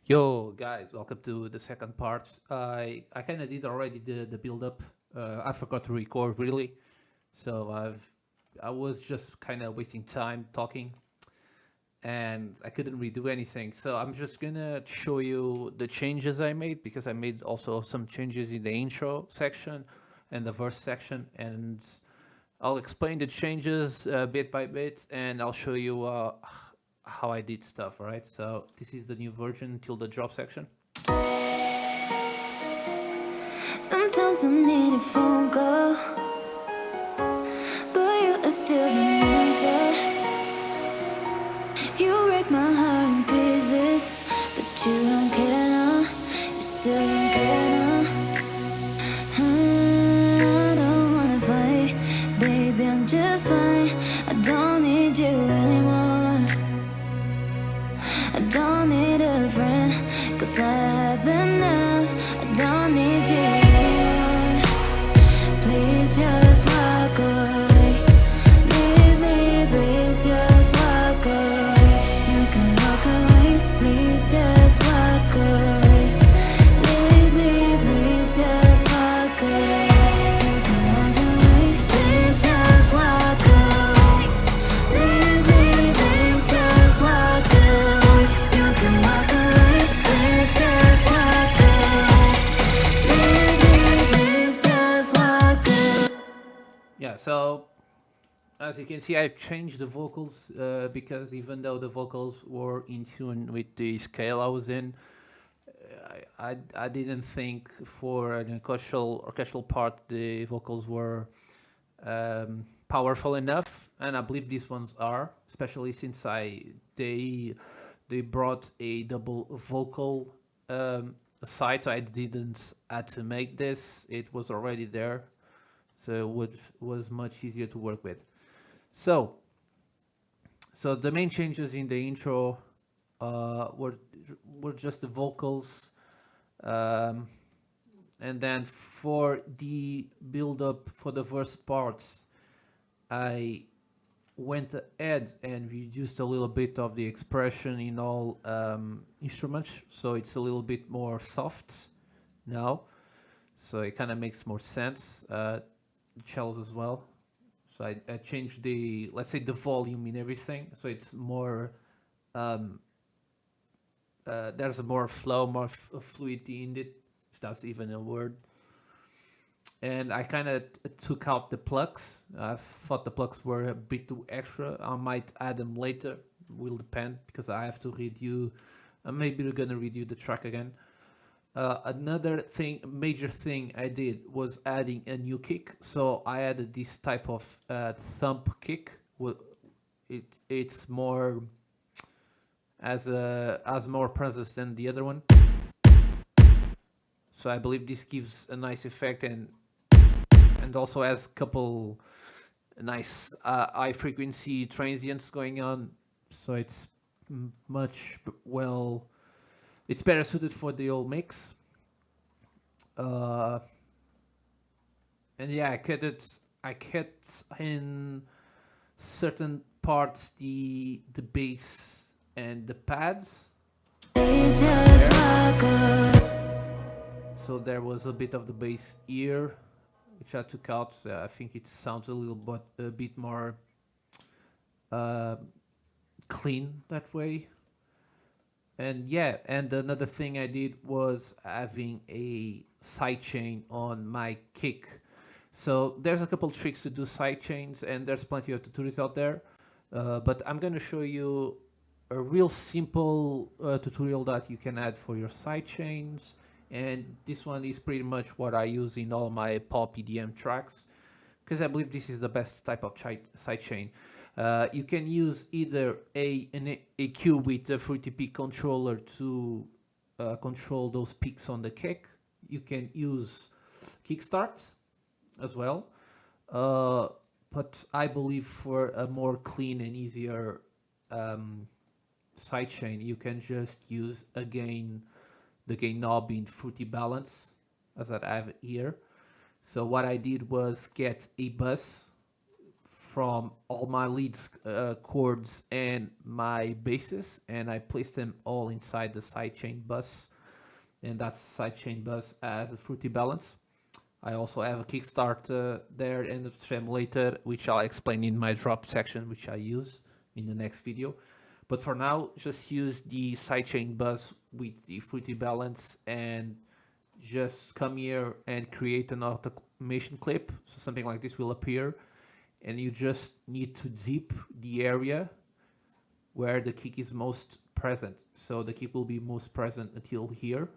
Yo, guys, welcome to the second part. I kind of did already the build up. I forgot to record really, so I was just kind of wasting time talking, and I couldn't redo anything. So I'm just gonna show you the changes I made because I made also some changes in the intro section and the verse section, and I'll explain the changes bit by bit, and I'll show you how I did stuff. All right. So this is the new version till the drop section. Sometimes I need a phone call, but you are still the answer. You break my heart in pieces, but you don't care now. You still don't care now. I don't wanna fight, baby, I'm just fine. I don't need you anymore. I don't need a friend, 'cause I have enough. I don't need you anymore. Please just walk away. Leave me, please just walk away. You can walk away, please just walk away. Leave me, please just walk away. You can walk away, please just walk away. Leave me, please just walk away. You can walk away, please just walk away. Leave me, please just walk away. Yeah, so as you can see, I've changed the vocals because even though the vocals were in tune with the scale I was in, I didn't think for an orchestral part the vocals were powerful enough, and I believe these ones are, especially since they brought a double vocal side, so I didn't had to make this; it was already there, so was much easier to work with. So, so the main changes in the intro were just the vocals, um, and then for the build up for the verse parts, I went ahead and reduced a little bit of the expression in all instruments, so it's a little bit more soft now. So it kind of makes more sense. Cellos as well. So I changed the, let's say, the volume in everything, so it's more um, there's more flow, more fluidity in it, if that's even a word. And I kind of took out the plugs. I thought the plugs were a bit too extra. I might add them later. Will depend because I have to redo. Maybe we're gonna redo the track again. Another thing, major thing I did was adding a new kick. So I added this type of thump kick. It's more as more presence than the other one. So I believe this gives a nice effect and also has a couple nice high frequency transients going on. So it's much well. It's better suited for the old mix. Uh, and yeah, I cut in certain parts the bass and the pads. Please just walk away. So there was a bit of the bass here, which I took out. I think it sounds a bit more uh, clean that way. And yeah, and another thing I did was having a sidechain on my kick. So there's a couple tricks to do sidechains, and there's plenty of tutorials out there. But I'm gonna show you a real simple tutorial that you can add for your sidechains. And this one is pretty much what I use in all my pop EDM tracks, because I believe this is the best type of sidechain. You can use either an EQ with a Fruity Peak controller to control those peaks on the kick. You can use kickstarts as well. But I believe for a more clean and easier sidechain, you can just use again the gain knob in Fruity Balance, as I have here. So what I did was get a bus from all my leads, chords, and my basses, and I placed them all inside the sidechain bus, and that sidechain bus as a fruity balance. I also have a kickstart there and a tremulator, which I'll explain in my drop section, which I use in the next video. But for now, just use the sidechain bus with the fruity balance and just come here and create an automation clip. So something like this will appear, and you just need to zip the area where the kick is most present. So the kick will be most present until here.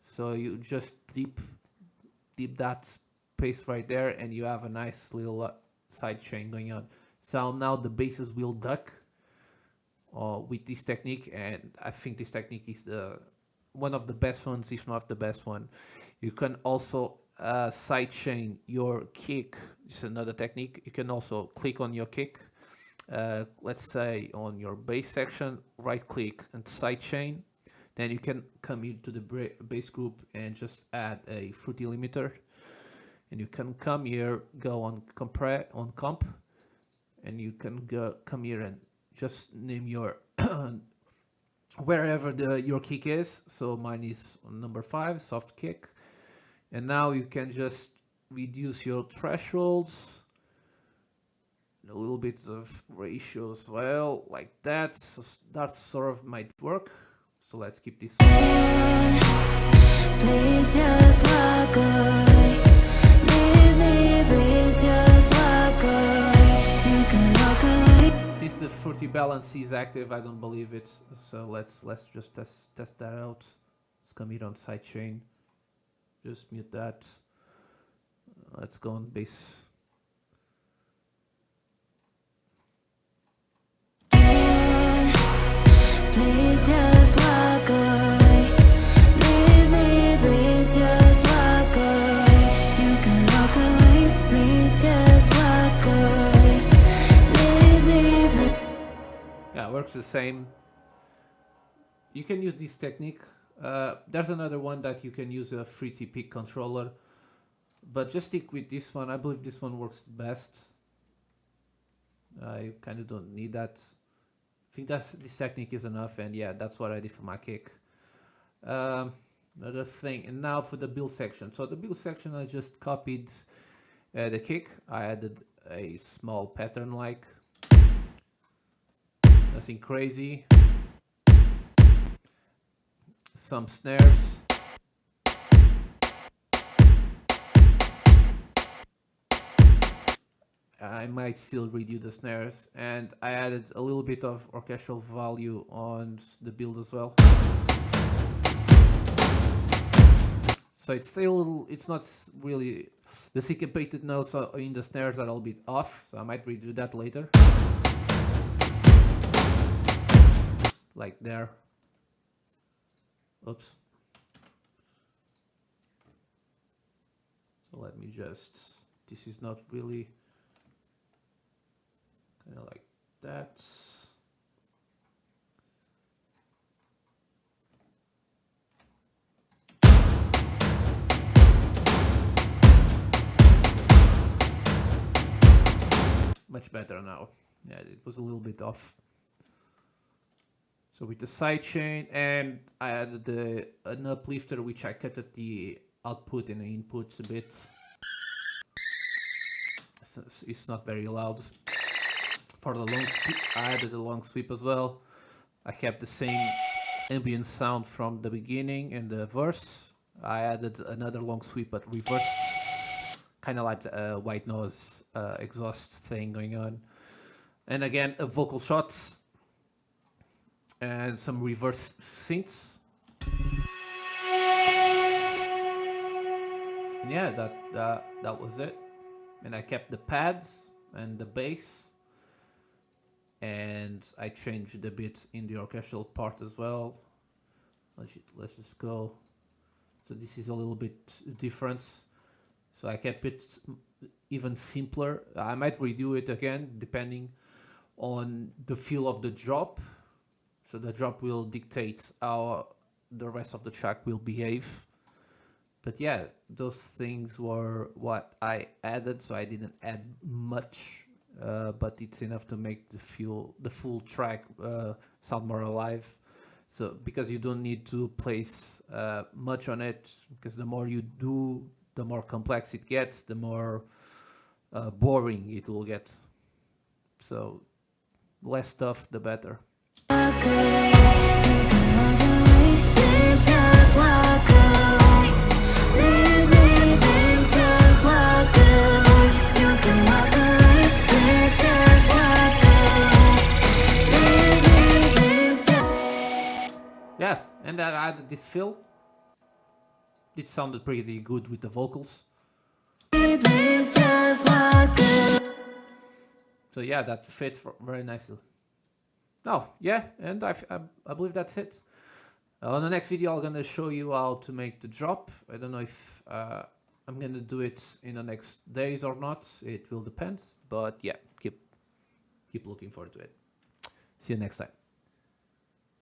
So you just zip that space right there, and you have a nice little side chain going on. So now the basses will duck with this technique, and I think this technique is the one of the best ones, if not the best one. You can also side chain your kick. This is another technique. You can also click on your kick. Let's say on your bass section, right click and side chain. Then you can come into the bass group and just add a fruity limiter. And you can come here, go on comp, and you can come here and just name your wherever your kick is. So mine is on number 5, soft kick. And now you can just reduce your thresholds, a little bit of ratio as well, like that. So that sort of might work. So let's keep this. Please just walk away. Leave me, please just walk away. You can walk away. Since the fruity balance is active, I don't believe it. So let's just test that out. Let's come here on sidechain. Just mute that. Let's go on bass. Please just walk away. Leave me, please just walk away. You can walk away. Please just walk away. Leave me, please. Yeah, it works the same. You can use this technique. There's another one that you can use, a fruity peak controller, but just stick with this one. I believe this one works best. You kind of don't need that. I think that this technique is enough, and yeah, that's what I did for my kick. Another thing, and now for the build section. So the build section, I just copied the kick. I added a small pattern, like nothing crazy. Some snares. I might still redo the snares, and I added a little bit of orchestral value on the build as well. So it's not really, the syncopated notes in the snares are a little bit off, so I might redo that later. Like there. Oops. So let me just, this is not really, kind of like that. Much better now. Yeah, it was a little bit off. So with the sidechain, and I added an uplifter, which I cut at the output and the input a bit. So it's not very loud. For the long sweep, I added a long sweep as well. I kept the same ambient sound from the beginning and the verse. I added another long sweep but reverse, kind of like a white noise exhaust thing going on. And again, vocal shots and some reverse synths. And yeah, that was it. And I kept the pads and the bass, and I changed a bit in the orchestral part as well. Let's just go. So this is a little bit different. So I kept it even simpler. I might redo it again depending on the feel of the drop. So the drop will dictate how the rest of the track will behave. But yeah, those things were what I added, so I didn't add much. but it's enough to make the full track sound more alive. So because you don't need to place much on it, because the more you do, the more complex it gets, the more boring it will get. So less stuff, the better. Please just walk away. Leave me, please just walk away. You can walk away. Please just walk away. Leave me, please just. Yeah, and then I added this fill. It sounded pretty good with the vocals. Please just walk away. So yeah, that fits very nicely. Oh, yeah, and I believe that's it. On the next video, I'm gonna show you how to make the drop. I don't know if I'm gonna do it in the next days or not. It will depend, but yeah, keep looking forward to it. See you next time.